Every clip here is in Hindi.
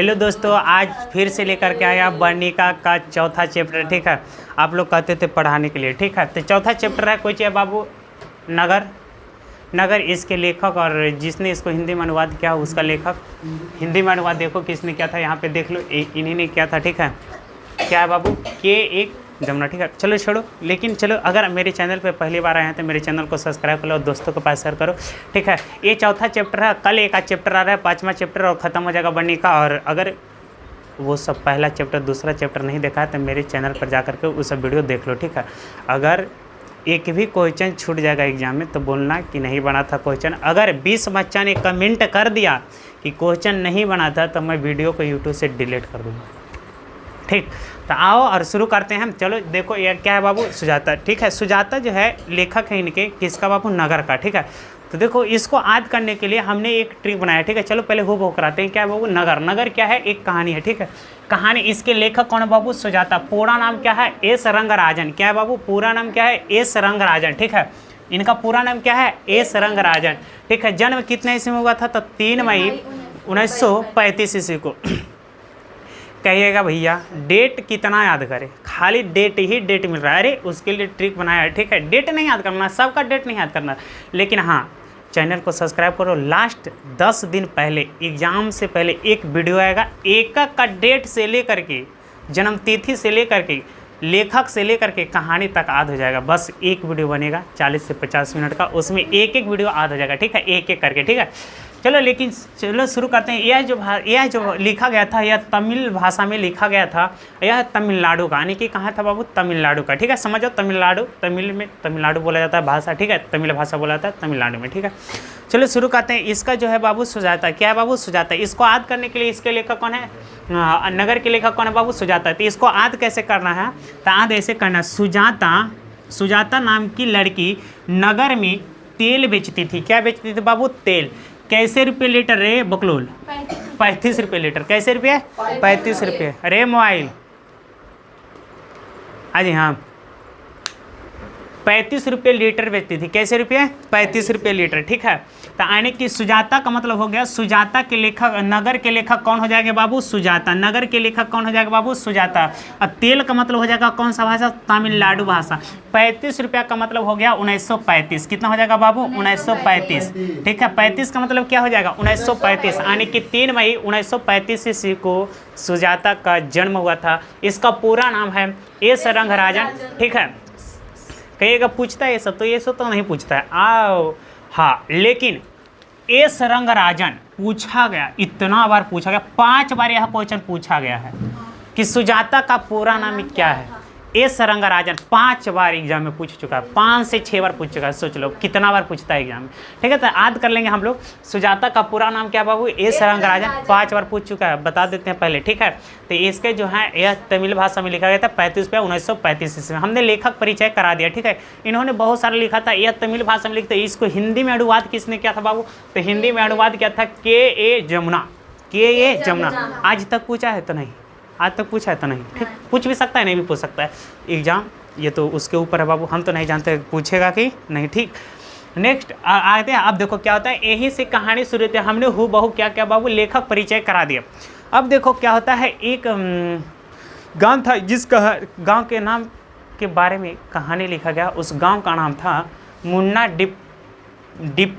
हेलो दोस्तों, आज फिर से लेकर के आया वर्णिका का चौथा चैप्टर। ठीक है, आप लोग कहते थे पढ़ाने के लिए। ठीक है, तो चौथा चैप्टर है कोई चाहिए बाबू नगर। नगर इसके लेखक और जिसने इसको हिंदी में अनुवाद किया उसका लेखक। हिंदी में अनुवाद देखो किसने किया था, यहाँ पे देख लो, इन्हीं ने किया था। ठीक है, क्या है बाबू, के एक जमुना। ठीक है, चलो छोड़ो, लेकिन चलो अगर मेरे चैनल पे पहली बार आए हैं तो मेरे चैनल को सब्सक्राइब कर लो और दोस्तों के पास शेयर करो। ठीक है, ये चौथा चैप्टर है, कल एक चैप्टर आ रहा है, पाँचवा चैप्टर और ख़त्म हो जाएगा वर्णिका। और अगर वो सब पहला चैप्टर दूसरा चैप्टर नहीं देखा है तो मेरे चैनल पर जा करके वो सब वीडियो देख लो। ठीक है, अगर एक भी क्वेश्चन छूट जाएगा एग्जाम में तो बोलना कि नहीं बना था क्वेश्चन। अगर 20 बच्चा ने कमेंट कर दिया कि क्वेश्चन नहीं बना था तो मैं वीडियो को यूट्यूब से डिलीट कर दूँगा। ठीक, तो आओ और शुरू करते हैं हम। चलो देखो ये क्या है बाबू, सुजाता। ठीक है, सुजाता जो है लेखक है इनके, किसका बाबू, नगर का। ठीक है, तो देखो इसको याद करने के लिए हमने एक ट्रिक बनाया। ठीक है, चलो पहले हो कराते हैं। क्या है बाबू, नगर। नगर क्या है, एक कहानी है। ठीक है, कहानी, इसके लेखक कौन है बाबू, सुजाता। पूरा नाम क्या है, एस रंगराजन। क्या है बाबू, पूरा नाम क्या है, एस रंगराजन। ठीक है, इनका पूरा नाम क्या है, एस रंगराजन। ठीक है, जन्म कितने ईस्वी में हुआ था, तो 3 मई 1935 ईस्वी को। कहिएगा भैया डेट कितना याद करें, खाली डेट ही डेट मिल रहा है। अरे उसके लिए ट्रिक बनाया है। ठीक है, डेट नहीं याद करना, सबका डेट नहीं याद करना, लेकिन हाँ चैनल को सब्सक्राइब करो। लास्ट 10 दिन पहले, एग्ज़ाम से पहले एक वीडियो आएगा, एक का डेट से लेकर के, जन्म तिथि से लेकर के, लेखक से लेकर के कहानी तक याद हो जाएगा। बस एक वीडियो बनेगा 40 से 50 मिनट का, उसमें एक एक वीडियो याद हो जाएगा। ठीक है, एक एक करके। ठीक है, चलो लेकिन चलो शुरू करते हैं। यह जो लिखा गया था, यह तमिल भाषा में लिखा गया था। यह तमिलनाडु का, यानी कि कहाँ था बाबू, तमिलनाडु का। ठीक है, समझो तमिलनाडु, तमिल में तमिलनाडु बोला जाता है भाषा। ठीक है, तमिल भाषा बोला जाता है तमिलनाडु में। ठीक है, चलो शुरू करते हैं। इसका जो है बाबू सुजाता। क्या है बाबू, सुजाता। इसको याद करने के लिए इसके लेखक कौन है, नगर के लेखक कौन है बाबू, सुजाता। तो इसको याद कैसे करना है, तो याद ऐसे करना, सुजाता नाम की लड़की नगर में तेल बेचती थी। क्या बेचती थी बाबू, तेल। कैसे रुपये लीटर रे बकलोल, 35 रुपये लीटर। कैसे रुपये, 35 रुपये। अरे मोबाइल, हाँ जी हाँ, 35 रुपये लीटर बेचती थी। कैसे रुपये, 35 रुपये लीटर। ठीक है, तो यानी कि सुजाता का मतलब हो गया, सुजाता के लेखक, नगर के लेखक कौन हो जाएगा बाबू, सुजाता। नगर के लेखक कौन हो जाएगा बाबू, सुजाता। और तेल का मतलब हो जाएगा कौन सा भाषा, तमिलनाडु भाषा। 35 रुपया का मतलब हो गया 1935। कितना हो जाएगा बाबू, 1935। ठीक है, 35 का मतलब क्या हो जाएगा, 1935, यानी कि 3 मई 1935 ईस्वी को सुजाता का जन्म हुआ था। इसका पूरा नाम है एस रंगराजन। ठीक है, कहिएगा पूछता है ये सब, तो ये सब तो नहीं पूछता है। आओ हाँ, लेकिन एस रंगराजन पूछा गया, इतना बार पूछा गया, 5 बार यह क्वेश्चन पूछा गया है कि सुजाता का पूरा नाम क्या है। एस रंगराजन 5 बार एग्जाम में पूछ चुका है, 5 से 6 बार पूछ चुका है। सोच लो कितना बार पूछता है एग्जाम में। ठीक है, तो याद कर लेंगे हम लोग। सुजाता का पूरा नाम क्या बाबू, एस रंगराजन, 5 बार पूछ चुका है, बता देते हैं पहले। ठीक है, तो इसके जो है यह तमिल भाषा में लिखा गया था 35 पे 1935 ईस्वी में। हमने लेखक परिचय करा दिया। ठीक है, इन्होंने बहुत सारा लिखा था, यह तमिल भाषा में लिखते। इसको हिंदी में अनुवाद किसने किया था बाबू, तो हिंदी में अनुवाद किया था के जमुना। के जमुना। आज तक पूछा है तो नहीं, आज तक पूछा है तो नहीं। ठीक, पूछ भी सकता है, नहीं भी पूछ सकता है एग्जाम, ये तो उसके ऊपर है बाबू, हम तो नहीं जानते पूछेगा कि नहीं। ठीक, नेक्स्ट आते हैं। अब देखो क्या होता है, यहीं से कहानी शुरू होती है। हमने हूबहू क्या क्या बाबू, लेखक परिचय करा दिया। अब देखो क्या होता है, एक गांव था, जिस गांव के नाम के बारे में कहानी लिखा गया। उस गांव का नाम था मुन्ना डिपटीट,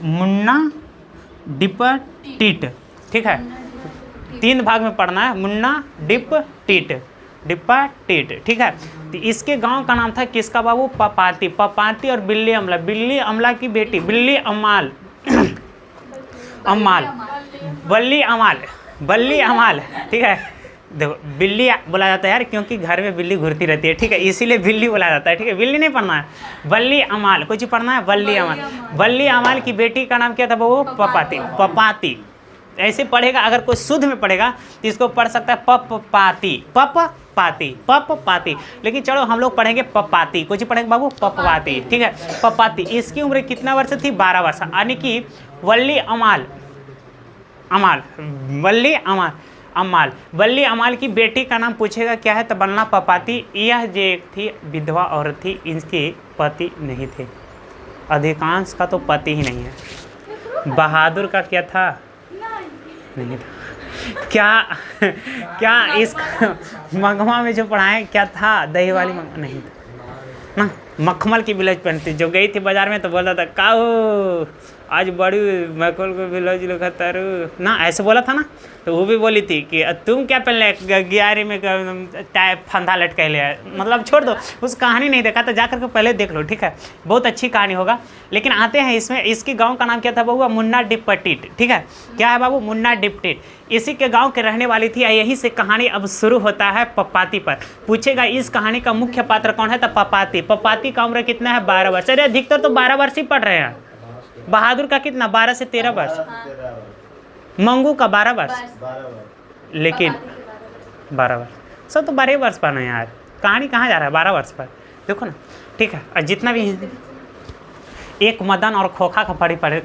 मुन्ना डिपटीट। ठीक है, 3 भाग में पढ़ना है, मुन्ना डिपटीट। ठीक है, तो इसके गांव का नाम था किसका बाबू, पपाती और बिल्ली अमला की बेटी, बिल्ली अमाल बल्ली अमाल। ठीक है, देखो बिल्ली बोला जाता है यार, क्योंकि घर में बिल्ली घूरती रहती है। ठीक है, इसीलिए बिल्ली बोला जाता है। ठीक है, बिल्ली नहीं पढ़ना है, बल्ली अमाल, कुछ पढ़ना है, बल्ली अमाल की बेटी का नाम क्या था बाबू, पपाती। ऐसे पढ़ेगा, अगर कोई शुद्ध में पढ़ेगा तो इसको पढ़ सकता है पपाती। लेकिन चलो हम लोग पढ़ेंगे पपाती, कुछ पढ़ेंगे बाबू, पपाती। ठीक है, पपाती। इसकी उम्र कितना वर्ष थी, 12 वर्ष। यानी कि वल्ली अमाल की बेटी का नाम पूछेगा क्या है, तो बनना पपाती। यह जो एक थी विधवा औरत थी, इनके पति नहीं थे, अधिकांश का तो पति ही नहीं है। बहादुर का क्या था, नहीं था। क्या इस मगवा में जो पढ़ाएं क्या था, दही वाली मगवा नहीं था ना। मखमल की ब्लाउज पहनती, जो गई थी बाजार में तो बोला था काऊ आज बड़ी मखमल को ब्लाउज लुखातारू ना, ऐसे बोला था ना। तो वो भी बोली थी कि तुम क्या पहन ले ग्यारह में टाइप फंदा लटके ले, मतलब छोड़ दो, उस कहानी नहीं देखा तो जाकर के पहले देख लो, ठीक है, बहुत अच्छी कहानी होगा। लेकिन आते हैं इसमें, इसकी गांव का नाम क्या था बाबू, मुन्ना डिप्पटिट, ठीक है, क्या है बाबू, मुन्ना डिप्पटिट, इसी के गांव के रहने वाली थी। यही से कहानी अब शुरू होता है पपाती पर। पूछेगा इस कहानी का मुख्य पात्र कौन है, तो पपाती। पपाती का उम्र कितना है, 12 वर्ष। अरे अधिकतर तो 12 वर्ष ही पढ़ रहे हैं। बहादुर का कितना, 12 से 13 वर्ष, मंगू का 12 वर्ष, लेकिन 12 वर्ष, सब तो 12 वर्ष पर नहीं यार, कहानी कहाँ जा रहा है 12 वर्ष पर, देखो ना, ठीक है। और जितना भी है, एक मदन और खोखा का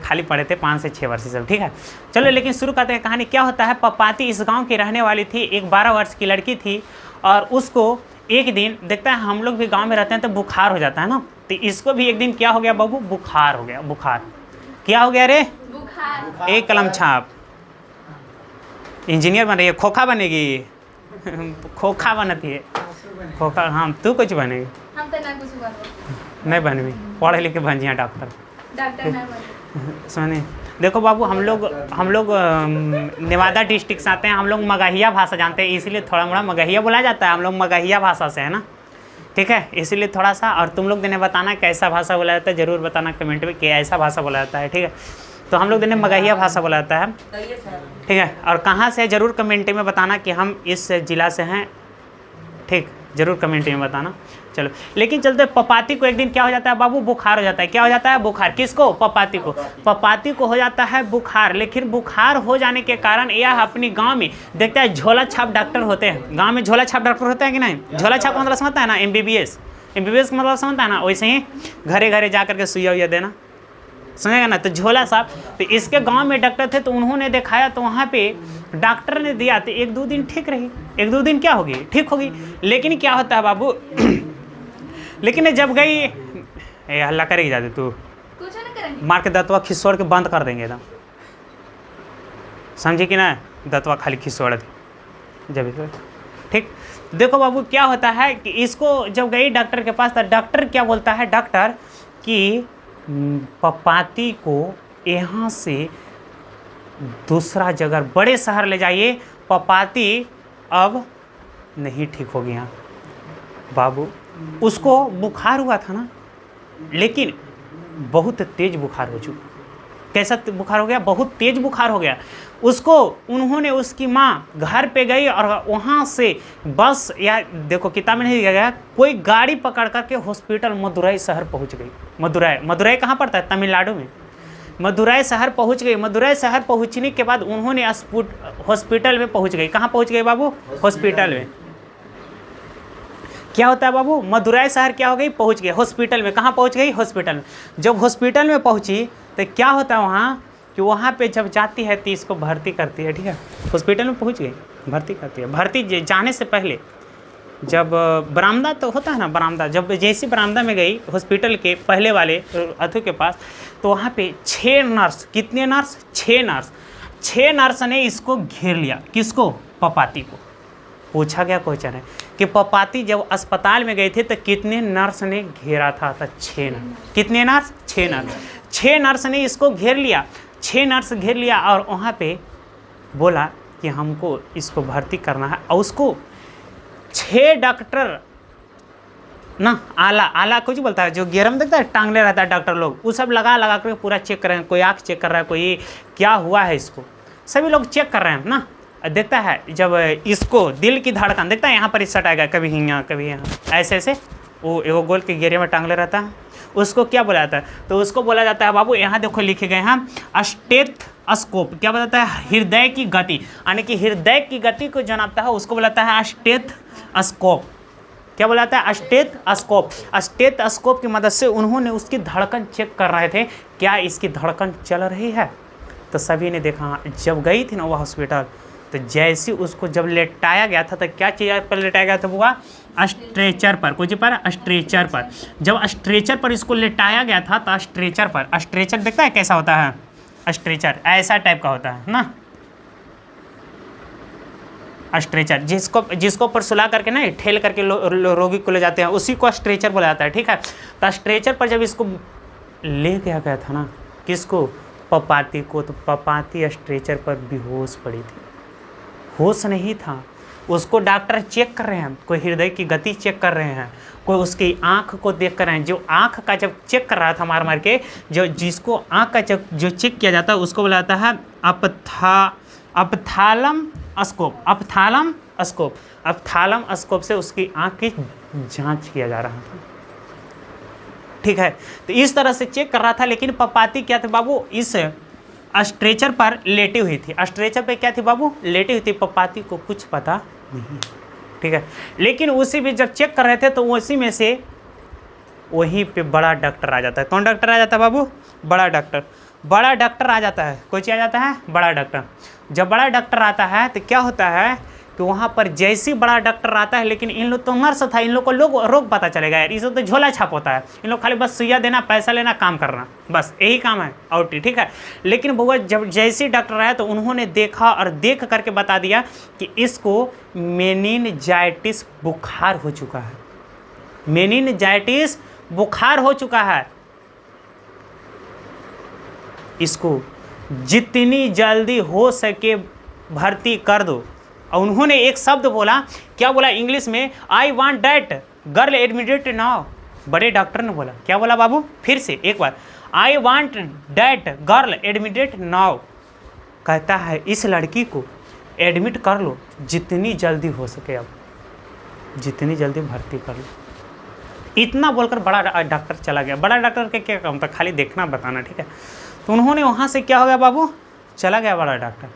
खाली पड़े थे 5 से 6 वर्ष सब, ठीक है। चलो लेकिन शुरू करते हैं कहानी। क्या होता है, पपाती इस गांव की रहने वाली थी, एक 12 वर्ष की लड़की थी, और उसको एक दिन, देखता है हम लोग भी गांव में रहते हैं तो बुखार हो जाता है ना, तो इसको भी एक दिन क्या हो गया बाबू, बुखार हो गया। बुखार क्या हो गया रे, बुखार। एक कलम छाप, इंजीनियर बन रही है, खोखा बनेगी खोखा बनती है, खोखा, हाँ तू कुछ बनेगी, हम तो ना कुछ बनबो, नहीं बनवी, पढ़े लिखे बन जिया डॉक्टर ना सुनिए। देखो बाबू, हम लोग नेवादा डिस्ट्रिक्ट से आते हैं, हम लोग मगहिया भाषा जानते हैं, इसीलिए थोड़ा मोड़ा मगहिया बोला जाता है, हम लोग मगहिया भाषा से है ना, ठीक है, इसीलिए थोड़ा सा। और तुम लोग ने बताना कैसा भाषा बोला जाता है, ज़रूर बताना कमेंट में कि ऐसा भाषा बोला जाता है, ठीक है। तो हम लोग ने मगहिया भाषा बोला जाता है, ठीक है। और कहाँ से ज़रूर कमेंट में बताना कि हम इस ज़िला से हैं, ठीक, ज़रूर कमेंट में बताना। चलो लेकिन चलते, पपाती को एक दिन क्या हो जाता है बाबू, बुखार हो जाता है। क्या हो जाता है, बुखार। किसको, पपाती को। पपाती को हो जाता है बुखार। लेकिन बुखार हो जाने के कारण यह अपनी गांव में देखता है, झोला छाप डॉक्टर होते हैं गांव में, झोला छाप डॉक्टर होते हैं कि नहीं, झोला छाप का मतलब समझता है ना, MBBS का मतलब समझता है ना, वैसे ही घरे घरे जा करके सुइया उइया देना, समझेगा ना। तो झोला साहब, तो इसके गांव में डॉक्टर थे, तो उन्होंने दिखाया, तो वहाँ पे डॉक्टर ने दिया, तो 1-2 दिन ठीक रही, 1-2 दिन क्या होगी, ठीक होगी। लेकिन क्या होता है बाबू लेकिन जब गई, हल्ला करेगी ज़्यादा तू, कुछ नहीं करेंगे, मार के दतवा खिसोड़ के बंद कर देंगे एकदम, समझे कि ना, दतवा खाली खिसोड़ दे जब, ठीक। देखो बाबू क्या होता है कि इसको जब गई डॉक्टर के पास, तो डॉक्टर क्या बोलता है, डॉक्टर कि पपाती को यहाँ से दूसरा जगह बड़े शहर ले जाइए, पपाती अब नहीं ठीक होगी यहाँ। बाबू उसको बुखार हुआ था ना, लेकिन बहुत तेज बुखार हो चुका। कैसा बुखार हो गया, बहुत तेज बुखार हो गया उसको। उन्होंने, उसकी माँ घर पे गई और वहाँ से बस, या देखो किताब में नहीं दिया गया, कोई गाड़ी पकड़ करके हॉस्पिटल मदुरई शहर पहुँच गई। मदुरई कहाँ पड़ता है, तमिलनाडु में। मदुरई शहर पहुँच गई। मदुरई शहर पहुँचने के बाद उन्होंने हॉस्पिटल में पहुँच गई। कहाँ पहुँच गई बाबू, हॉस्पिटल में। क्या होता है बाबू, मदुरई शहर क्या हो गई, पहुँच गई हॉस्पिटल में। कहाँ पहुँच गई, हॉस्पिटल में। जब हॉस्पिटल में पहुँची तो क्या होता है वहाँ, कि वहाँ पे जब जाती है तो इसको भर्ती करती है, ठीक है। हॉस्पिटल में पहुँच गई, भर्ती करती है। भर्ती जाने से पहले जब बरामदा तो होता है ना, बरामदा, जब जैसी बरामदा में गई हॉस्पिटल के पहले वाले अथु के पास, तो वहाँ पे 6 नर्स, कितने नर्स, 6 नर्स, 6 नर्स ने इसको घेर लिया। किसको, पपाती को। पूछा गया क्वेश्चन है कि पपाती जब अस्पताल में गए थे तो कितने नर्स ने घेरा था, 6 नर्स। कितने नर्स, 6 नर्स। 6 नर्स ने इसको घेर लिया, 6 नर्स घेर लिया, और वहाँ पे बोला कि हमको इसको भर्ती करना है। और उसको 6 डॉक्टर ना, आला कुछ बोलता है, जो गेरम देखता है टांगले रहता है डॉक्टर लोग, वो सब लगा कर पूरा चेक कर रहे हैं। कोई आँख चेक कर रहा है, कोई क्या हुआ है इसको, सभी लोग चेक कर रहे हैं ना। देखता है जब इसको दिल की धड़कन देखता है, यहाँ पर सट आएगा, कभी यहाँ कभी यहाँ, ऐसे ऐसे वो एगो गोल के घेरे में टांगले रहता है। उसको क्या बोला जाता है, तो उसको बोला जाता है बाबू, यहाँ देखो लिखे गए हैं स्टेथोस्कोप। क्या बताता है, हृदय की गति, यानी कि हृदय की गति को जो नापता है उसको बोलाता है स्टेथोस्कोप। क्या बोला जाता है, स्टेथोस्कोप। स्टेथोस्कोप की मदद से उन्होंने उसकी धड़कन चेक कर रहे थे, क्या इसकी धड़कन चल रही है। तो सभी ने देखा, जब गई थी ना वो हॉस्पिटल, तो जैसे उसको जब लेटाया गया था, तो क्या चीज़ पर लेटाया गया था, वो स्ट्रेचर पर, कुछ पर, स्ट्रेचर पर। जब स्ट्रेचर पर इसको लेटाया गया था, तो स्ट्रेचर पर, स्ट्रेचर देखता है कैसा होता है, स्ट्रेचर ऐसा टाइप का होता है ना, स्ट्रेचर, जिसको ऊपर सुला करके ना ठेल करके रोगी को ले जाते हैं, उसी को स्ट्रेचर बोला जाता है, ठीक है। तो स्ट्रेचर पर जब इसको ले गया था ना, किसको, पपाती को, तो पपाती स्ट्रेचर पर बेहोश पड़ी थी, होश नहीं था। उसको डॉक्टर चेक कर रहे हैं, कोई हृदय की गति चेक कर रहे हैं, कोई उसकी आँख को देख कर रहे हैं। जो आँख का जब चेक कर रहा था मार मार के, जिसको आँख का जो चेक किया जाता है उसको बोला जाता है अपथालम स्कोप से उसकी आँख की जांच किया जा रहा था, ठीक है। तो इस तरह से चेक कर रहा था, लेकिन पपाती क्या थे बाबू, इस स्ट्रेचर पर लेटी हुई थी। स्ट्रेचर पे क्या थी बाबू, लेटी हुई थी। पपाती को कुछ पता नहीं, ठीक है। लेकिन उसी भी जब चेक कर रहे थे तो उसी में से वहीं पे बड़ा डॉक्टर आ जाता है। कौन डॉक्टर आ जाता है बाबू, बड़ा डॉक्टर आ जाता है। कोई आ जाता है, बड़ा डॉक्टर। जब बड़ा डॉक्टर आता है तो क्या होता है कि वहाँ पर जैसे बड़ा डॉक्टर आता है, लेकिन इन लोग तो नर्स था, इन लोग को रोग पता चलेगा यार, इसे तो झोला छाप होता है, इन लोग खाली बस सुइया देना, पैसा लेना, काम करना, बस यही काम है और ठीक है। लेकिन बउआ जब जैसे डॉक्टर आया तो उन्होंने देखा और देख करके बता दिया कि इसको मेनिनजाइटिस बुखार हो चुका है, मेनिनजाइटिस बुखार हो चुका है, इसको जितनी जल्दी हो सके भर्ती कर दो। और उन्होंने एक शब्द बोला, क्या बोला इंग्लिश में, I want that girl admitted now. बड़े डॉक्टर ने बोला, क्या बोला बाबू, फिर से एक बार, I want that girl admitted now. कहता है इस लड़की को एडमिट कर लो जितनी जल्दी हो सके, अब जितनी जल्दी भर्ती कर लो। इतना बोलकर बड़ा डॉक्टर चला गया। बड़ा डॉक्टर के क्या काम था, खाली देखना बताना, ठीक है। तो उन्होंने वहाँ से क्या हो गया बाबू, चला गया बड़ा डॉक्टर,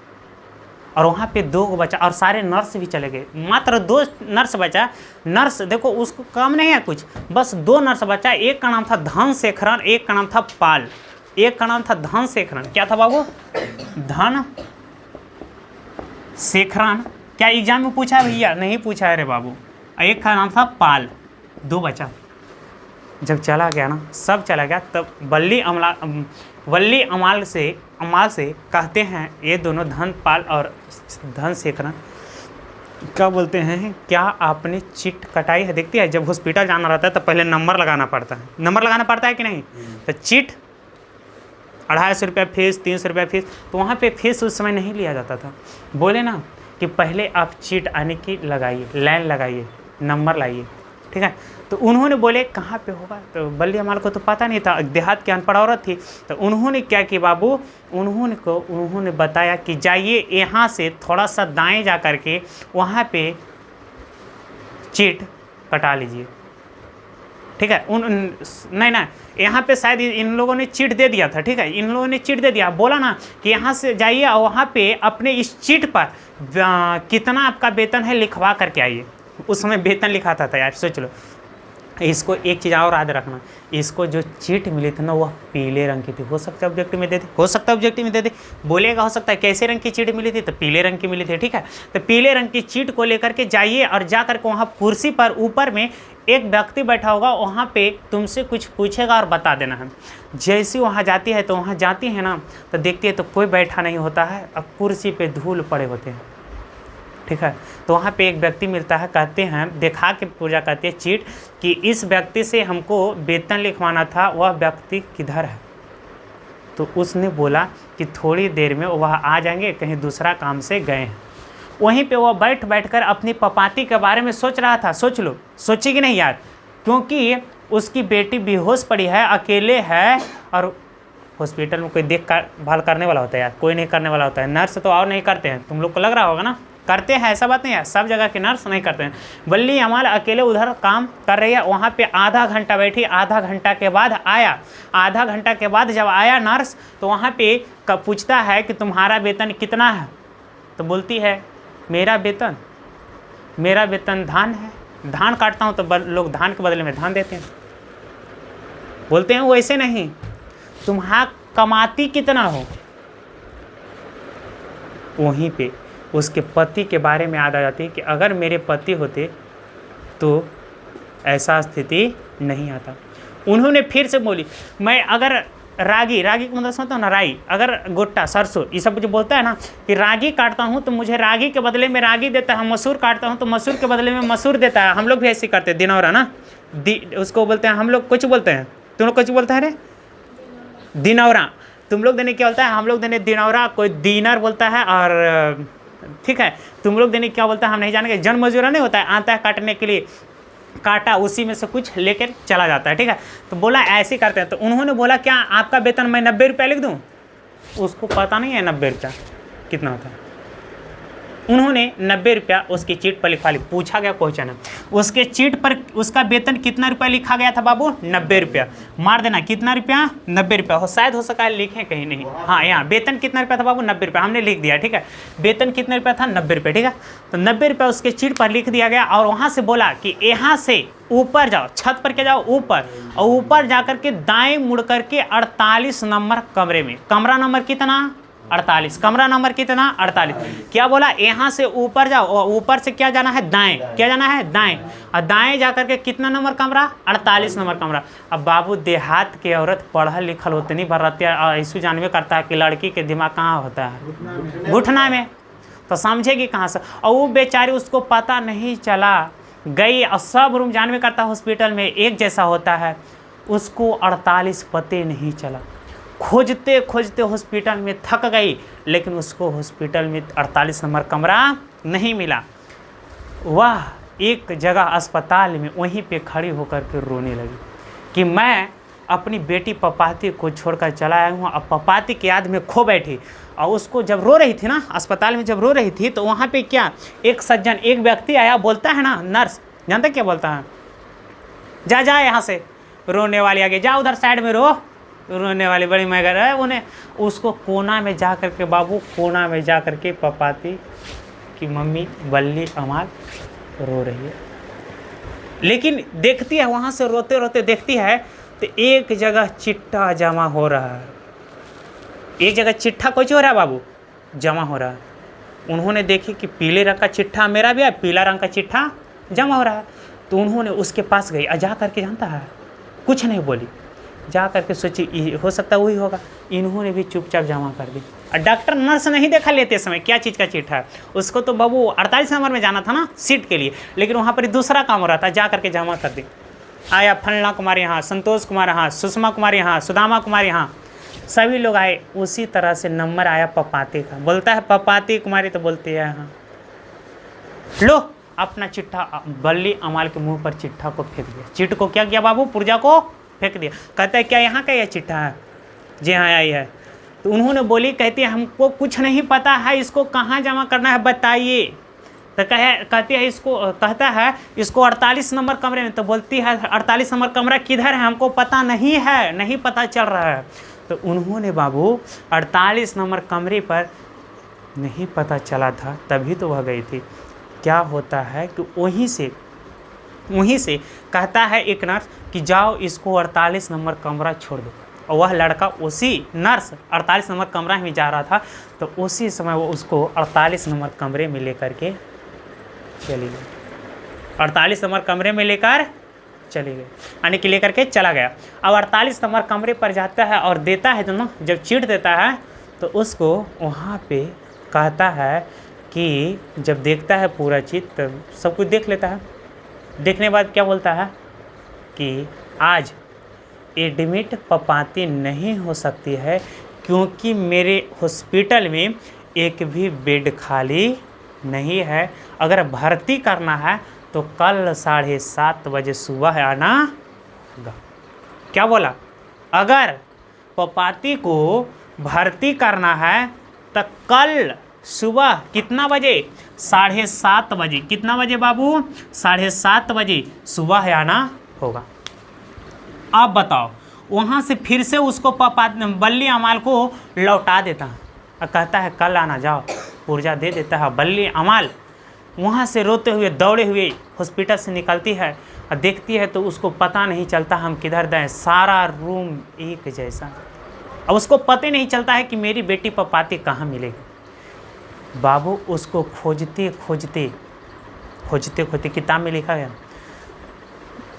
और वहाँ पे 2 बचा, और सारे नर्स भी चले गए, मात्र 2 नर्स बचा। नर्स देखो उसको काम नहीं है कुछ, बस 2 नर्स बचा। एक का नाम था धनशेखरन, एक का नाम था पाल। एक का नाम था धनशेखरन, क्या था बाबू, धनशेखरन। क्या एग्जाम में पूछा है भैया, नहीं पूछा है रे बाबू। एक का नाम था पाल, 2 बचा। जब चला गया ना, सब चला गया, तब वल्ली अमाल से कहते हैं, ये दोनों धनपाल और धनशेखरन क्या बोलते हैं, क्या आपने चिट कटाई है। देखती है जब हॉस्पिटल जाना रहता है तो पहले नंबर लगाना पड़ता है, कि नहीं। तो चिट 250 रुपया फीस, 300 रुपया फीस, तो वहाँ पे फीस उस समय नहीं लिया जाता था। बोले ना कि पहले आप चिट आने की लगाइए, लाइन लगाइए, नंबर लाइए, ठीक है। तो उन्होंने बोले कहाँ पे होगा, तो बल्ली अमाल को तो पता नहीं था, देहात की अनपढ़ औरत थी। तो उन्होंने क्या किया बाबू, उन्होंने बताया कि जाइए यहाँ से थोड़ा सा दाएं जा कर के वहाँ पे चिट कटा लीजिए, ठीक है। नहीं यहाँ पे शायद इन लोगों ने चिट दे दिया था, ठीक है। इन लोगों ने चिट दे दिया, बोला ना कि यहाँ से जाइए और वहाँ पे अपने इस चिट पर कितना आपका वेतन है लिखवा करके आइए। उस समय वेतन लिखाता था यार, सोच लो। इसको एक चीज़ और याद रखना, इसको जो चिट मिली थी ना वह पीले रंग की थी। हो सकता है ऑब्जेक्टिव में दे दे, बोलेगा, हो सकता है कैसे रंग की चिट मिली थी, तो पीले रंग की मिली थी, ठीक है। तो पीले रंग की चिट को लेकर के जाइए और जा कर के वहाँ कुर्सी पर ऊपर में एक व्यक्ति बैठा होगा, वहाँ पे तुमसे कुछ पूछेगा और बता देना है। जैसे वहाँ जाती है तो वहाँ जाती है ना, तो देखती है तो कोई बैठा नहीं होता है, अब कुर्सी पे धूल पड़े होते हैं, ठीक है। तो वहाँ पे एक व्यक्ति मिलता है, कहते हैं, दिखा के पूजा करती है चिट कि इस व्यक्ति से हमको वेतन लिखवाना था, वह व्यक्ति किधर है। तो उसने बोला कि थोड़ी देर में वह आ जाएंगे, कहीं दूसरा काम से गए हैं। वहीं पे वह बैठ कर अपनी पपाती के बारे में सोच रहा था। सोच लो, सोची कि नहीं यार, क्योंकि उसकी बेटी बेहोश पड़ी है, अकेले है, और हॉस्पिटल में कोई देख कर भाल करने वाला होता है यार, कोई नहीं करने वाला होता है। नर्स तो और नहीं करते हैं, तुम लोग को लग रहा होगा ना, करते हैं, ऐसा बात नहीं है, सब जगह के नर्स नहीं करते हैं। बल्ली अमाल अकेले उधर काम कर रही है, वहाँ पे आधा घंटा बैठी, आधा घंटा के बाद आया। आधा घंटा के बाद जब आया नर्स, तो वहाँ पे पूछता है कि तुम्हारा वेतन कितना है। तो बोलती है मेरा वेतन धान है, धान काटता हूँ तो लोग धान के बदले में धान देते हैं। बोलते हैं वैसे नहीं, तुम्हारा कमाती कितना हो। वहीं पे उसके पति के बारे में याद आ जाती है कि अगर मेरे पति होते तो ऐसा स्थिति नहीं आता। उन्होंने फिर से बोली, मैं अगर रागी, रागी का मतलब समझता हूँ ना, राई, अगर गोट्टा, सरसों, ये सब जो बोलता है ना कि रागी काटता हूँ तो मुझे रागी के बदले में रागी देता है, मसूर काटता हूँ तो मसूर के बदले में मसूर देता है। हम लोग भी ऐसे करते हैं, दिनौरा ना, उसको बोलते हैं हम लोग, कुछ बोलते हैं, तुम लोग कुछ बोलते हैं रे, दिनौरा। तुम लोग देने क्या बोलता है, हम लोग देने दिनौरा, कोई दीनर बोलता है, और ठीक है, तुम लोग देने क्या बोलता है हम नहीं जानेंगे। जन मजूरा नहीं होता है, आता है काटने के लिए, काटा, उसी में से कुछ लेकर चला जाता है, ठीक है। तो बोला ऐसे ही करते हैं। तो उन्होंने बोला क्या आपका वेतन मैं 90 रुपया लिख दूँ? उसको पता नहीं है 90 रुपया कितना होता है। उन्होंने 90 रुपया उसकी चीट पर लिखवा ली। पूछा गया क्वेश्चन, उसके चीट पर उसका वेतन कितना रुपया लिखा गया था बाबू? 90 रुपया। मार देना, कितना रुपया? 90 रुपया। हो शायद हो सका है लिखें कहीं नहीं, हाँ यहाँ वेतन कितना रुपया था बाबू? 90 रुपया, हमने लिख दिया, ठीक है। वेतन कितना रुपया था? 90 रुपया, ठीक है। तो 90 रुपया उसके चीट पर लिख दिया गया, और वहाँ से बोला कि यहाँ से ऊपर जाओ, छत पर क्या जाओ? ऊपर, और ऊपर जाकर के दाएं मुड़ करके 48 नंबर कमरे में, कमरा नंबर कितना? 48, कमरा नंबर कितना? 48। क्या बोला? यहाँ से ऊपर जाओ, और ऊपर से क्या जाना है? दाएं। क्या जाना है? दाएं। और दाएं जाकर के कितना नंबर कमरा? 48 नंबर कमरा। अब बाबू देहात के औरत पढ़ल लिखल होते नहीं भरती, ऐसू जानवे करता है कि लड़की के दिमाग कहाँ होता है? घुटना में। तो समझेगी कहाँ से? और वो बेचारी, उसको पता नहीं चला, गई और सब रूम जानवे करता हॉस्पिटल में एक जैसा होता है, उसको 48 पते नहीं चला। खोजते खोजते हॉस्पिटल में थक गई, लेकिन उसको हॉस्पिटल में 48 नंबर कमरा नहीं मिला। वह एक जगह अस्पताल में वहीं पे खड़ी होकर के रोने लगी कि मैं अपनी बेटी पपाती को छोड़कर चला आया हूँ, अब पपाती की याद में खो बैठी। और उसको जब रो रही थी ना, अस्पताल में जब रो रही थी, तो वहाँ पे क्या एक सज्जन, एक व्यक्ति आया, बोलता है ना, नर्स, जानते क्या बोलता है? जा जा यहाँ से, रोने वाली आगे जा, उधर साइड में रो, रोने वाली बड़ी मगर है। उन्हें उसको कोना में जा कर के बाबू, कोना में जा कर के पपाती की मम्मी बल्ली अमाल रो रही है। लेकिन देखती है, वहाँ से रोते रोते देखती है तो एक जगह चिट्ठा जमा हो रहा है। एक जगह चिट्ठा कुछ हो रहा है बाबू, जमा हो रहा है। उन्होंने देखी कि पीले रंग का चिट्ठा मेरा भी है, पीला रंग का चिट्ठा जमा हो रहा है। तो उन्होंने उसके पास गई, जा करके जानता है, कुछ नहीं बोली, जा करके सोची हो सकता है वही होगा। इन्होंने भी चुपचाप जमा कर दी। और डॉक्टर नर्स नहीं देखा लेते समय क्या चीज़ का चिट्ठा है। उसको तो बाबू 48 नंबर में जाना था ना सीट के लिए, लेकिन वहाँ पर दूसरा काम हो रहा था, जा करके जमा कर दी। आया फलना कुमार यहाँ, संतोष कुमार यहाँ, सुषमा कुमार यहाँ, सुदामा कुमार यहाँ, सभी लोग आए। उसी तरह से नंबर आया पपाती का। बोलता है पपाती कुमारी, तो बोलती है हाँ, लो अपना चिट्ठा। बल्ली अमाल के मुंह पर चिट्ठा को फेंक दिया। चिट्ठ को क्या किया बाबू? पुर्जा को फेंक दिया। कहता है क्या यहाँ का यह चिट्ठा है? जी हाँ आई है। तो उन्होंने बोली, कहती है हमको कुछ नहीं पता है, इसको कहाँ जमा करना है बताइए। तो कहती है इसको, कहता है इसको 48 नंबर कमरे में। तो बोलती है 48 नंबर कमरा किधर है? हमको पता नहीं है, नहीं पता चल रहा है। तो उन्होंने बाबू 48 नंबर कमरे पर नहीं पता चला था, तभी तो वह गई थी। क्या होता है कि वहीं से कहता है एक नर्स कि जाओ इसको 48 नंबर कमरा छोड़ दो। और वह लड़का उसी नर्स 48 नंबर कमरा में जा रहा था। तो उसी समय वो उसको 48 नंबर कमरे में लेकर के चली गई। 48 नंबर कमरे में लेकर चली गई, यानी कि लेकर के चला गया। अब 48 नंबर कमरे पर जाता है और देता है, तो ना जब चीट देता है तो उसको वहाँ पे कहता है कि जब देखता है पूरा चीट, तब सब कुछ देख लेता है। देखने के बाद क्या बोलता है कि आज एडमिट पपाती नहीं हो सकती है, क्योंकि मेरे हॉस्पिटल में एक भी बेड खाली नहीं है। अगर भर्ती करना है तो कल 7:30 बजे सुबह आना होगा। क्या बोला? अगर पपाती को भर्ती करना है तो कल सुबह कितना बजे? 7:30 बजे। कितना बजे बाबू? 7:30 बजे सुबह आना होगा। अब बताओ, वहाँ से फिर से उसको बल्ली अमाल को लौटा देता है और कहता है कल आना, जाओ पुर्जा दे देता है। बल्ली अमाल वहाँ से रोते हुए दौड़े हुए हॉस्पिटल से निकलती है और देखती है तो उसको पता नहीं चलता हम किधर गए। सारा रूम एक जैसा। अब उसको पता नहीं चलता है कि मेरी बेटी पपाती कहाँ मिलेगी। बाबू उसको खोजते खोजते किताब में लिखा गया,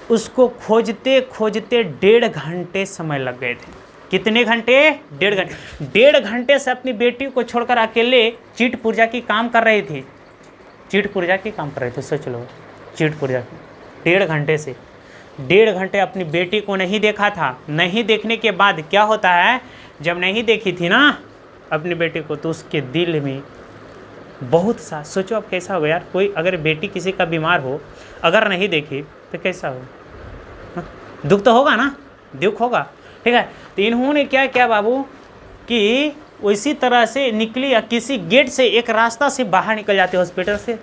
उसको खोजते खोजते 1.5 घंटे समय लग गए थे। कितने घंटे? 1.5 घंटे। 1.5 घंटे से अपनी बेटी को छोड़कर अकेले चीट पुर्जा की काम कर रही थी, चीट पुर्जा की काम कर रहे थे। सोच लो, चीट पुर्जा की 1.5 घंटे से 1.5 घंटे अपनी बेटी को नहीं देखा था। नहीं देखने के बाद क्या होता है, जब नहीं देखी थी ना अपनी बेटी को, तो उसके दिल में बहुत सा, सोचो अब कैसा होगा यार, कोई अगर बेटी किसी का बीमार हो, अगर नहीं देखी तो कैसा हो, दुख तो होगा ना, दुख होगा। ठीक है, तो इन्होंने क्या किया बाबू कि उसी तरह से निकली, या किसी गेट से एक रास्ता से बाहर निकल जाते हॉस्पिटल से।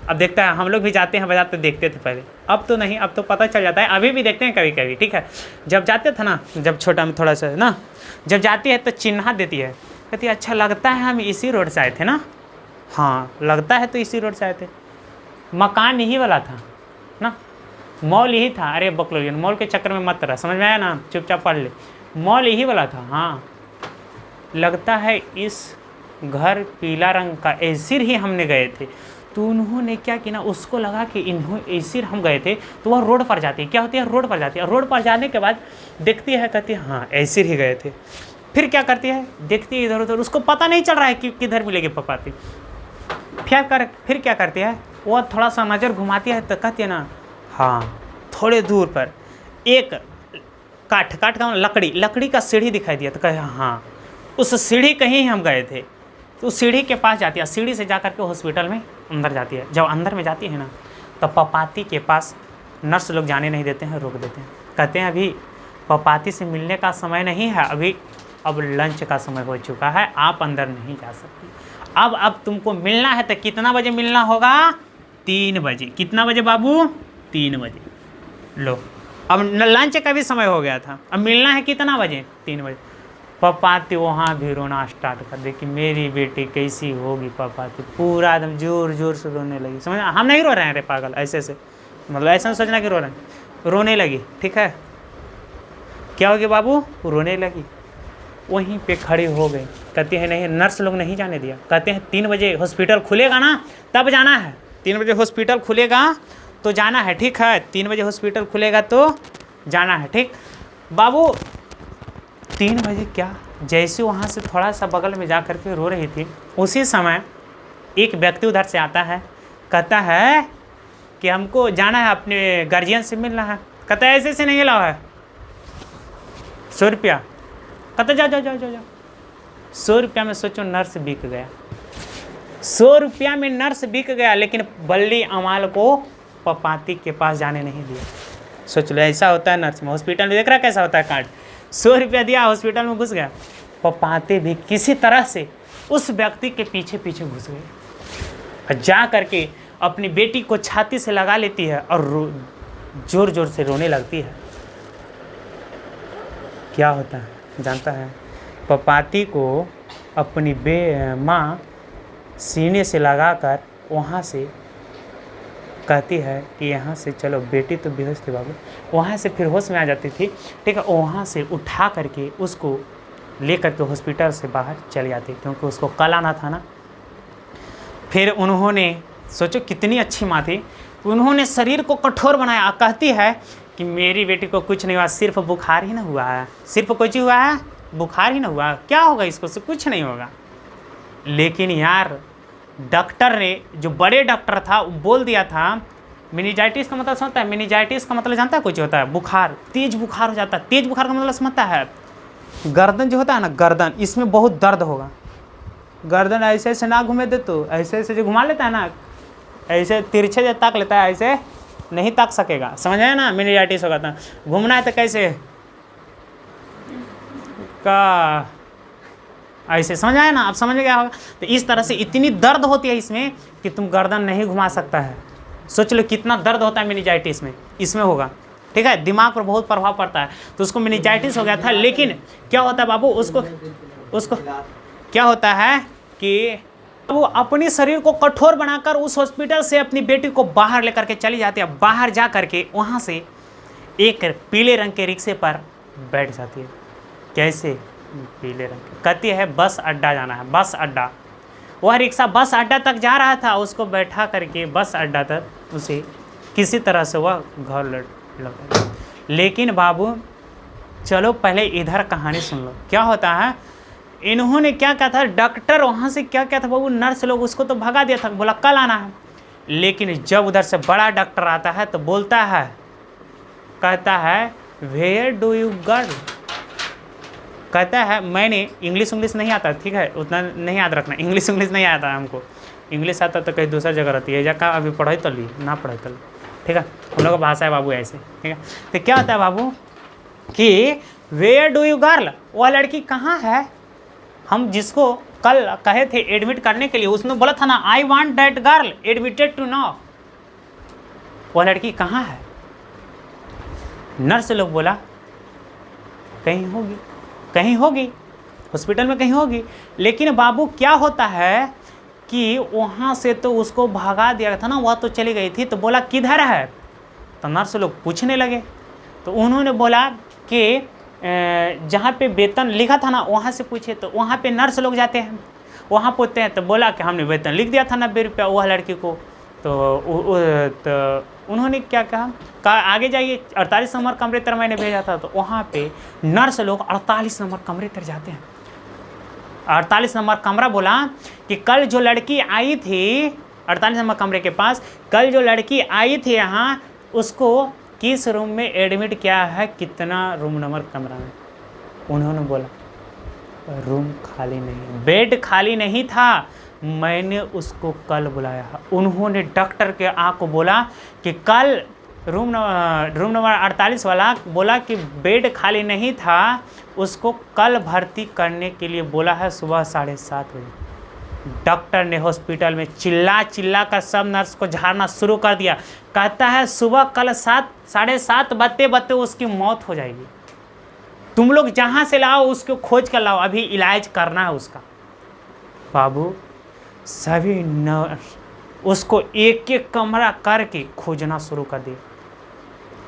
अब देखता है, हम लोग भी जाते हैं बाजार, तो देखते थे पहले, अब तो नहीं, अब तो पता चल जाता है, अभी भी देखते हैं कभी कभी। ठीक है, जब जाते थे ना, जब छोटा में थोड़ा सा ना, जब जाती है तो चिन्हा देती है, कहती है अच्छा लगता है हम इसी रोड से आए थे ना, हाँ लगता है तो इसी रोड से आए थे, मकान यही वाला था ना, मॉल यही था। अरे बकलोरियन, मॉल के चक्कर में मत रहा, समझ में आया ना, चुपचाप पढ़ ले, मॉल यही वाला था। हाँ लगता है इस घर पीला रंग का, ऐसिर ही हमने गए थे। तो उन्होंने क्या किया ना, उसको लगा कि ऐसिर हम गए थे, तो वह रोड पर जाती है, क्या होती है, रोड पर जाती है। रोड पर जाने के बाद देखती है, कहती है हाँ ऐसिर ही गए थे। फिर क्या करती है, देखती है इधर उधर, उसको पता नहीं चल रहा है कि किधर मिलेगी पपाती। फिर क्या करती है, वह थोड़ा सा नज़र घुमाती है, तो कहती है ना हाँ थोड़े दूर पर एक काठ का लकड़ी का सीढ़ी दिखाई दिया, तो कहे हाँ उस सीढ़ी कहीं हम गए थे। तो उस सीढ़ी के पास जाती है, सीढ़ी से जा कर के हॉस्पिटल में अंदर जाती है। जब अंदर में जाती है ना, तो पपाती के पास नर्स लोग जाने नहीं देते हैं, रोक देते हैं, कहते हैं अभी पपाती से मिलने का समय नहीं है, अभी अब लंच का समय हो चुका है, आप अंदर नहीं जा सकती। अब तुमको मिलना है तो कितना बजे मिलना होगा, 3 बजे। कितना बजे बाबू, 3 बजे। लो अब लंच का भी समय हो गया था, अब मिलना है कितना बजे, 3 बजे। पपाती वहाँ भी रोना स्टार्ट कर दे कि मेरी बेटी कैसी होगी। पपाती पूरा एकदम जोर जोर से रोने लगी। समझ, हम नहीं रो रहे हैं रे पागल, ऐसे से मतलब ऐसा सोचना कि रो रहे हैं, रोने लगी। ठीक है, क्या हो गया बाबू, रोने लगी, वहीं पे खड़ी हो गई। कहती है नहीं, नर्स लोग नहीं जाने दिया, कहते हैं 3 बजे हॉस्पिटल खुलेगा ना तब जाना है, 3 बजे हॉस्पिटल खुलेगा तो जाना है। ठीक है, 3 बजे हॉस्पिटल खुलेगा तो जाना है। ठीक बाबू, 3 बजे क्या, जैसे वहाँ से थोड़ा सा बगल में जा कर के रो रही थी, उसी समय एक व्यक्ति उधर से आता है, कहता है कि हमको जाना है, अपने गार्जियन से मिलना है। कहता है ऐसे नहीं लाओ है, 100 रुपया। कहता जाओ जाओ जाओ जाओ जाओ। 100 रुपया में सोचो नर्स बिक गया, 100 रुपया में नर्स बिक गया, लेकिन बल्ली अमाल को पपाती के पास जाने नहीं दिया। सोच लो, ऐसा होता है नर्स में, हॉस्पिटल में देख रहा कैसा होता है कार्ड। 100 रुपया दिया, हॉस्पिटल में घुस गया। पपाती भी किसी तरह से उस व्यक्ति के पीछे पीछे घुस गई, जा करके अपनी बेटी को छाती से लगा लेती है और जोर जोर से रोने लगती है। क्या होता है जानता है, पपाती को अपनी माँ सीने से लगाकर वहाँ से कहती है कि यहाँ से चलो, बेटी तो बेहोश थी बाबू, वहाँ से फिर होश में आ जाती थी। ठीक है, वहाँ से उठा करके उसको ले करके हॉस्पिटल से बाहर चली जाती, क्योंकि उसको कल आना था ना। फिर उन्होंने, सोचो कितनी अच्छी माँ थी, उन्होंने शरीर को कठोर बनाया। कहती है कि मेरी बेटी को कुछ नहीं हुआ, सिर्फ बुखार ही ना हुआ है, सिर्फ कुछ हुआ है, बुखार ही ना हुआ, क्या होगा इसको, से कुछ नहीं होगा। लेकिन यार डॉक्टर ने, जो बड़े डॉक्टर था, वो बोल दिया था, मेनिंजाइटिस का मतलब समझता है, मेनिंजाइटिस का मतलब जानता है कुछ होता है, बुखार, तेज बुखार हो जाता है। तेज बुखार का मतलब समझता है, गर्दन जो होता है ना, गर्दन, इसमें बहुत दर्द होगा। गर्दन ऐसे ऐसे ना घूमे दे, तो ऐसे ऐसे जो घुमा लेता है ना, ऐसे तिरछे जो ताक लेता है, ऐसे नहीं ताक सकेगा, समझ आया ना, मेनिंजाइटिस होगा। था घूमना है तो कैसे का, ऐसे, समझ आया ना, आप समझ गया होगा। तो इस तरह से इतनी दर्द होती है इसमें कि तुम गर्दन नहीं घुमा सकता है। सोच लो कितना दर्द होता है मेनिंजाइटिस में, इसमें होगा। ठीक है, दिमाग पर बहुत प्रभाव पड़ता है, तो उसको मेनिंजाइटिस हो गया था। लेकिन क्या होता है बाबू, उसको क्या होता है कि वो अपने शरीर को कठोर बनाकर उस हॉस्पिटल से अपनी बेटी को बाहर लेकर के चली जाती है। बाहर जा करके वहाँ से एक पीले रंग के रिक्शे पर बैठ जाती है। कैसे, पीले रंग के, कहती है बस अड्डा जाना है, बस अड्डा। वह रिक्शा बस अड्डा तक जा रहा था, उसको बैठा करके बस अड्डा तक उसे किसी तरह से वह घर लौटा। लेकिन बाबू चलो पहले इधर कहानी सुन लो। क्या होता है, इन्होंने क्या कहा था, डॉक्टर वहाँ से क्या क्या था बाबू, नर्स लोग उसको तो भगा दिया था, बोला कल आना है। लेकिन जब उधर से बड़ा डॉक्टर आता है तो बोलता है, कहता है वेयर डू यू गर्ल, कहता है मैंने, इंग्लिश नहीं आता, ठीक है, उतना नहीं याद रखना, इंग्लिश नहीं आता है हमको, इंग्लिश आता तो कहीं दूसरा जगह रहती है, जगह अभी पढ़ाई तो ली ना पढ़ाई तो ली, ठीक है, हम लोग का भाषा है बाबू ऐसे, ठीक है। तो क्या होता है बाबू कि वेयर डू यू गर्ल, वह लड़की कहाँ है, हम जिसको कल कहे थे एडमिट करने के लिए, उसने बोला था ना I want that girl admitted to now, वह लड़की कहाँ है। नर्स लोग बोला कहीं होगी हॉस्पिटल में कहीं होगी। लेकिन बाबू क्या होता है कि वहाँ से तो उसको भगा दिया था ना, वह तो चली गई थी, तो बोला किधर है, तो नर्स लोग पूछने लगे, तो उन्होंने बोला कि जहाँ पे वेतन लिखा था ना वहाँ से पूछे, तो वहाँ पे नर्स लोग जाते हैं, वहाँ पूछते हैं, तो बोला कि हमने वेतन लिख दिया था 90 रुपया वह लड़की को। तो उन्होंने क्या कहा आगे जाइए, 48 नंबर कमरे तर मैंने भेजा था, तो वहाँ पे नर्स लोग 48 नंबर कमरे तर जाते हैं। 48 नंबर कमरा बोला कि कल जो लड़की आई थी 48 नंबर कमरे के पास, कल जो लड़की आई थी यहाँ, उसको किस रूम में एडमिट किया है, कितना रूम नंबर कमरा में। उन्होंने बोला रूम खाली नहीं, बेड खाली नहीं था, मैंने उसको कल बुलाया। उन्होंने डॉक्टर के को बोला कि कल रूम नंबर 48 वाला बोला कि बेड खाली नहीं था, उसको कल भर्ती करने के लिए बोला है सुबह 7:30 बजे। डॉक्टर ने हॉस्पिटल में चिल्ला कर सब नर्स को झाड़ना शुरू कर दिया, कहता है सुबह कल 7:30 बजते उसकी मौत हो जाएगी, तुम लोग जहाँ से लाओ उसको खोज कर लाओ, अभी इलाज करना है उसका। बाबू सभी नर्स उसको एक एक कमरा करके खोजना शुरू कर दिए,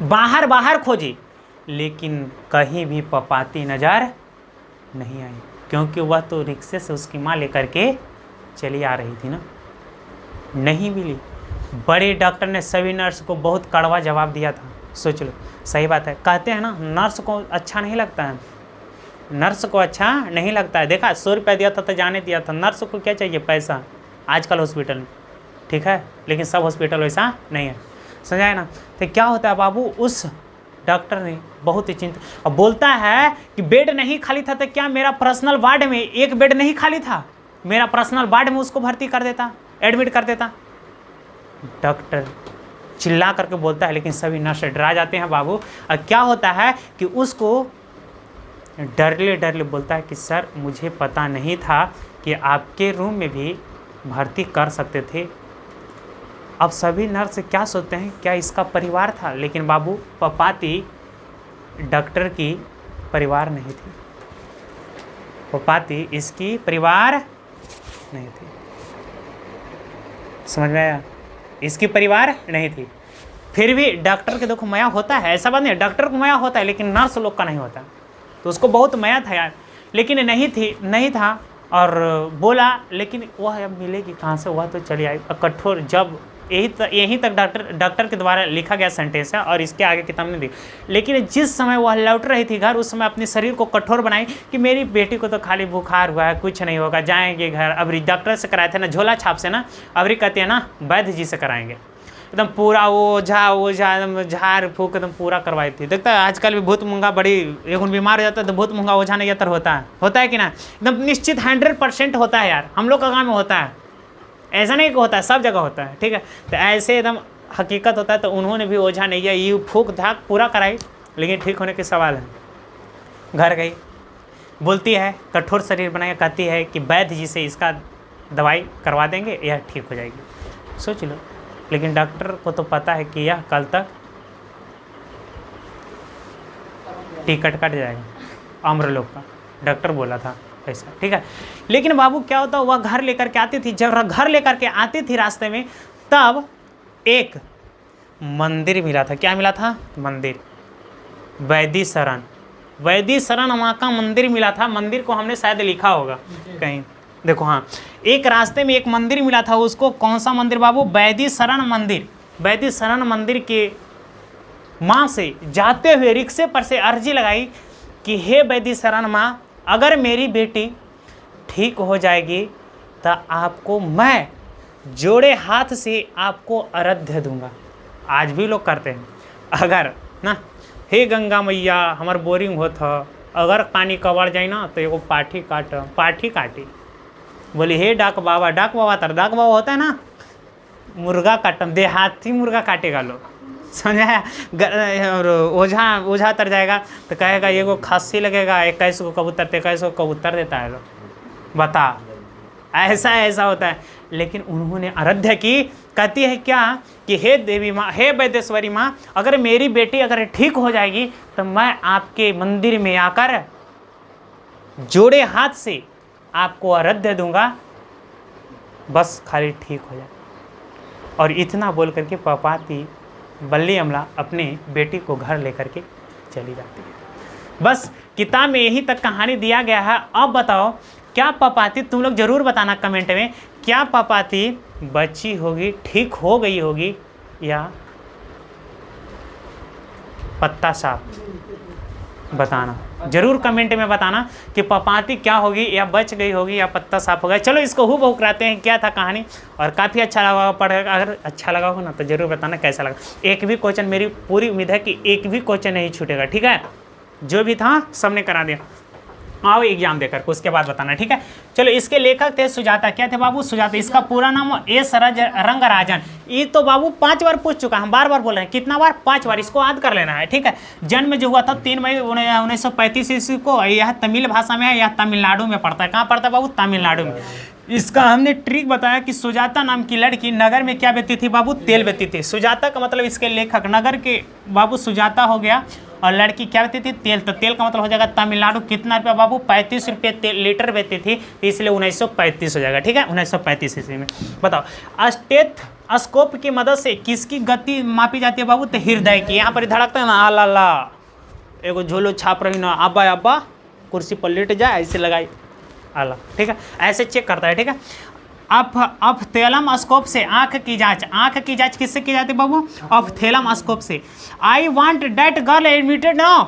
बाहर खोजी, लेकिन कहीं भी पपाती नज़र नहीं आई, क्योंकि वह तो रिक्शे से उसकी माँ लेकर के चली आ रही थी ना, नहीं मिली। बड़े डॉक्टर ने सभी नर्स को बहुत कड़वा जवाब दिया था। सोच लो, सही बात है, कहते हैं ना नर्स को अच्छा नहीं लगता है, नर्स को अच्छा नहीं लगता है। देखा 100 रुपया दिया था तो जाने दिया था, नर्स को क्या चाहिए, पैसा आजकल हॉस्पिटल में, ठीक है, लेकिन सब हॉस्पिटल वैसा नहीं है, समझाए ना। तो क्या होता है बाबू, उस डॉक्टर ने बहुत ही चिंता, अब बोलता है कि बेड नहीं खाली था, तो क्या मेरा पर्सनल वार्ड में एक बेड नहीं खाली था, मेरा पर्सनल वार्ड में उसको भर्ती कर देता, एडमिट कर देता। डॉक्टर चिल्ला करके बोलता है, लेकिन सभी नर्स डरा जाते हैं बाबू। और क्या होता है कि उसको डरले बोलता है कि सर मुझे पता नहीं था कि आपके रूम में भी भर्ती कर सकते थे। अब सभी नर्स क्या सोचते हैं, क्या इसका परिवार था, लेकिन बाबू पपाती डॉक्टर की परिवार नहीं थी, पपाती इसकी परिवार नहीं थी, समझ में आया, इसकी परिवार नहीं थी। फिर भी डॉक्टर के देखो माया होता है, ऐसा बात नहीं, डॉक्टर को माया होता है, लेकिन नर्स लोग का नहीं होता। तो उसको बहुत माया था यार, लेकिन नहीं था, और बोला, लेकिन वह अब मिलेगी कहाँ से, वह तो चली आई। कठोर, जब यहीं तक डॉक्टर के द्वारा लिखा गया सेंटेंस है, और इसके आगे किताब नहीं दी। लेकिन जिस समय वह लौट रही थी घर, उस समय अपने शरीर को कठोर बनाई कि मेरी बेटी को तो खाली बुखार हुआ है, कुछ नहीं होगा, जाएंगे घर। अभी डॉक्टर से कराए थे ना, झोला छाप से ना, अभी कहते हैं ना वैद्य जी से कराएंगे, एकदम पूरा ओझा एकदम झाड़ फूक एकदम पूरा करवाई थी। देखता है आजकल भी भूत मूंगा बड़ी, एक बीमार हो जाता है तो भूत मूंगा ओझा नहीं यात्र होता है कि ना, एकदम निश्चित 100% होता है यार, हम लोग का गाँव में होता है, ऐसा नहीं कि होता है, सब जगह होता है, ठीक है। तो ऐसे एकदम हकीकत होता है। तो उन्होंने भी ओझा नहीं, ये फूक धाक पूरा कराई, लेकिन ठीक होने के सवाल है। घर गई, बोलती है, कठोर शरीर बनाया, कहती है कि वैद्य जी से इसका दवाई करवा देंगे, यह ठीक हो जाएगी। सोच लो, लेकिन डॉक्टर को तो पता है कि यह कल तक टिकट कट जाएगा अम्रलोक का, डॉक्टर बोला था ऐसा, ठीक है। लेकिन बाबू क्या होता, वह घर लेकर के आती थी, जब घर लेकर के आती थी रास्ते में, तब एक मंदिर मिला था। क्या मिला था? मंदिर, वैदी शरण वहाँ का मंदिर मिला था। मंदिर को हमने शायद लिखा होगा कहीं, देखो, हाँ, एक रास्ते में एक मंदिर मिला था। उसको कौन सा मंदिर बाबू? वैदी शरण मंदिर। वैदी शरण मंदिर के माँ से जाते हुए रिक्शे पर से अर्जी लगाई कि हे वैदी शरण माँ, अगर मेरी बेटी ठीक हो जाएगी तो आपको मैं जोड़े हाथ से आपको अर्घ्य दूंगा। आज भी लोग करते हैं। अगर ना, हे गंगा मैया हमार बोरिंग होत ह, अगर पानी कवर जाए ना तो एगो पाठी काटी। बोली हे डाक बाबा डाक बाबा होता है ना, मुर्गा काटम, देहाती मुर्गा काटेगा लोग, समझा। और ओझा तर जाएगा तो कहेगा ये को खस्सी लगेगा, 21 को कबूतर 23 को कबूतर देता है लोग। बता, ऐसा होता है। लेकिन उन्होंने आराध्या की, कहती है क्या कि हे देवी माँ, हे वैदेश्वरी माँ, अगर मेरी बेटी अगर ठीक हो जाएगी तो मैं आपके मंदिर में आकर जोड़े हाथ से आपको आराध्य दूंगा, बस खाली ठीक हो जाए। और इतना बोल करके पपाती बल्ली अमला अपने बेटी को घर लेकर के चली जाती है। बस किताब में यही तक कहानी दिया गया है। अब बताओ क्या पपाती, तुम लोग जरूर बताना कमेंट में, क्या पपाती बच्ची होगी, ठीक हो गई होगी, या पत्ता साफ? बताना जरूर कमेंट में बताना कि पपाती क्या होगी, या बच गई होगी या पत्ता साफ हो गया। चलो इसको हूबहू कराते हैं, क्या था कहानी। और काफ़ी अच्छा लगा पढ़ेगा, अगर अच्छा लगा हो ना तो जरूर बताना कैसा लगा। एक भी क्वेश्चन, मेरी पूरी उम्मीद है कि एक भी क्वेश्चन नहीं छूटेगा, ठीक है। जो भी था सबने करा दिया। आओ एग्जाम देकर उसके बाद बताना, ठीक है। चलो, इसके लेखक थे सुजाता। क्या थे बाबू? सुजाता। इसका पूरा नाम एस रंगराजन। ये तो बाबू 5 बार पूछ चुका, हम बार बार बोल रहे हैं। कितना बार? 5 बार। इसको याद कर लेना है, ठीक है। जन्म जो हुआ था 3 मई 1935 ईस्वी को। यह तमिल भाषा में है, यह तमिलनाडु में पड़ता है। कहाँ पड़ता है बाबू? तमिलनाडु में। इसका हमने ट्रिक बताया कि सुजाता नाम की लड़की नगर में क्या बेचती थी बाबू? तेल बेचती थी। सुजाता का मतलब इसके लेखक नगर के बाबू सुजाता हो गया, और लड़की क्या बेचती थी? तेल। तो तेल का मतलब हो जाएगा तमिलनाडु। कितना रुपया बाबू? 35 रुपये लीटर बेचती थी, तो इसलिए 1935 हो जाएगा, ठीक है। 1935 ईस्वी में। बताओ, स्टेथोस्कोप की मदद से किसकी गति मापी जाती है बाबू? तो हृदय की। यहाँ पर धड़कता है ना, आला एगो झोलो छाप रही ना, अब्बा कुर्सी पर लेट जाए, ऐसे लगाई आला, ठीक है। ऐसे चेक करता है, ठीक है। ऑप्थेल्मोस्कोप से आंख की जांच किससे की जाती है बाबू? ऑप्थेल्मोस्कोप से। आई want that girl admitted now.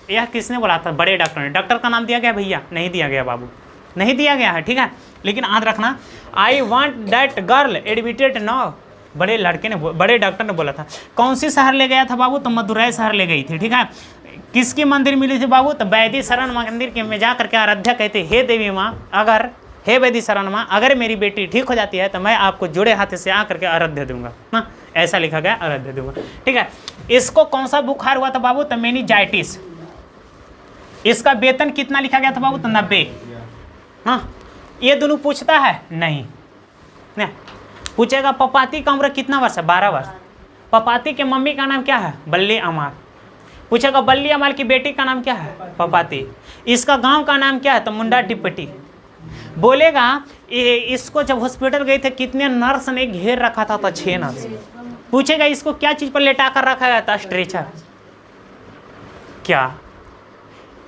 यह किसने बोला था? बड़े डॉक्टर ने। डॉक्टर का नाम दिया गया भैया? नहीं दिया गया बाबू, नहीं दिया गया है, ठीक है। लेकिन याद रखना, आई want that girl admitted now, बड़े लड़के ने, बड़े डॉक्टर ने बोला था। कौन सी शहर ले गया था बाबू? तो मदुरै शहर ले गई थी, ठीक है। किसकी मंदिर मिली थी बाबू? तो वैदी शरण मंदिर के में जा करके आराध्या कहते, हे देवी माँ, अगर हे वैदी शरण माँ, अगर मेरी बेटी ठीक हो जाती है तो मैं आपको जुड़े हाथ से आकर के आराध्य दूंगा। हाँ, ऐसा लिखा गया, आराध्य दूंगा, ठीक है। इसको कौन सा बुखार हुआ था बाबू? तो मेनिंजाइटिस। इसका वेतन कितना लिखा गया था बाबू? तो 90। हाँ, ये दोनों पूछता है? नहीं पूछेगा। पपाती का उम्र कितना वर्ष है? 12 वर्ष। पपाती के मम्मी का नाम क्या है? बल्ली अमाल। पूछेगा बल्ली अमाल की बेटी का नाम क्या है? पपाती। इसका गांव का नाम क्या है? तो मुंडा टिप्पटी। बोलेगा इसको जब हॉस्पिटल गए थे कितने नर्स ने घेर रखा था? तो 6 नर्स। पूछेगा इसको क्या चीज़ पर लेटा कर रखा गया था? स्ट्रेचर। क्या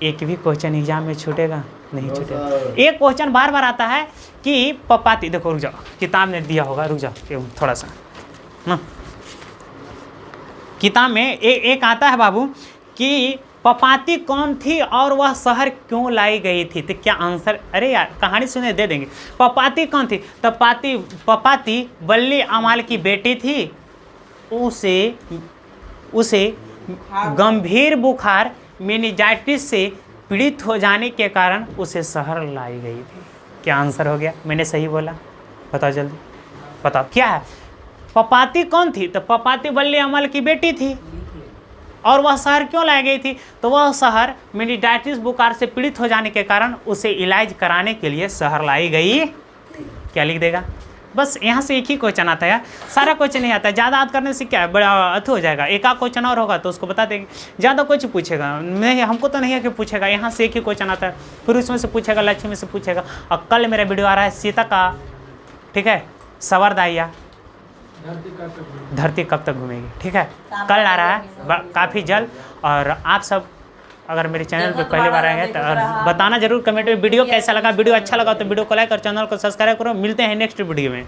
एक भी क्वेश्चन एग्जाम में छूटेगा? नहीं छूटेगा। एक क्वेश्चन बार बार आता है कि पपाती, देखो रुक जाओ, किताब में दिया होगा, रुक जाओ थोड़ा सा ना। किताब में एक आता है बाबू कि पपाती कौन थी और वह शहर क्यों लाई गई थी? तो क्या आंसर? अरे यार कहानी सुने दे देंगे। पपाती कौन थी? तो पपाती बल्ली अमाल की बेटी थी। उसे गंभीर बुखार मेनिंजाइटिस से पीड़ित हो जाने के कारण उसे शहर लाई गई थी। क्या आंसर हो गया? मैंने सही बोला? बताओ जल्दी, बताओ क्या है? पपाती कौन थी? तो पपाती बल्ली अमाल की बेटी थी। और वह शहर क्यों लाई गई थी? तो वह शहर मेनिंजाइटिस बुखार से पीड़ित हो जाने के कारण उसे इलाज कराने के लिए शहर लाई गई। क्या लिख देगा? बस यहाँ से एक ही क्वेश्चन आता है, सारा क्वेश्चन नहीं आता है। ज़्यादा याद करने से क्या है, बड़ा अथ हो जाएगा। एक आध क्वेश्चन और होगा तो उसको बता देंगे। ज़्यादा कुछ पूछेगा नहीं, हमको तो नहीं है कि पूछेगा। यहाँ से एक ही क्वेश्चन आता है, फिर उसमें से पूछेगा, लक्ष्मी से पूछेगा। और कल मेरा वीडियो आ रहा है सीता का, ठीक है, सवरदाइया धरती कब तक घूमेगी, ठीक है, कल आ रहा है काफ़ी जल्द। और आप सब अगर मेरे चैनल पे पहली बार आएंगे तो बताना जरूर कमेंट में वीडियो कैसा लगा। वीडियो अच्छा लगा तो वीडियो को लाइक और चैनल को सब्सक्राइब करो। मिलते हैं नेक्स्ट वीडियो में।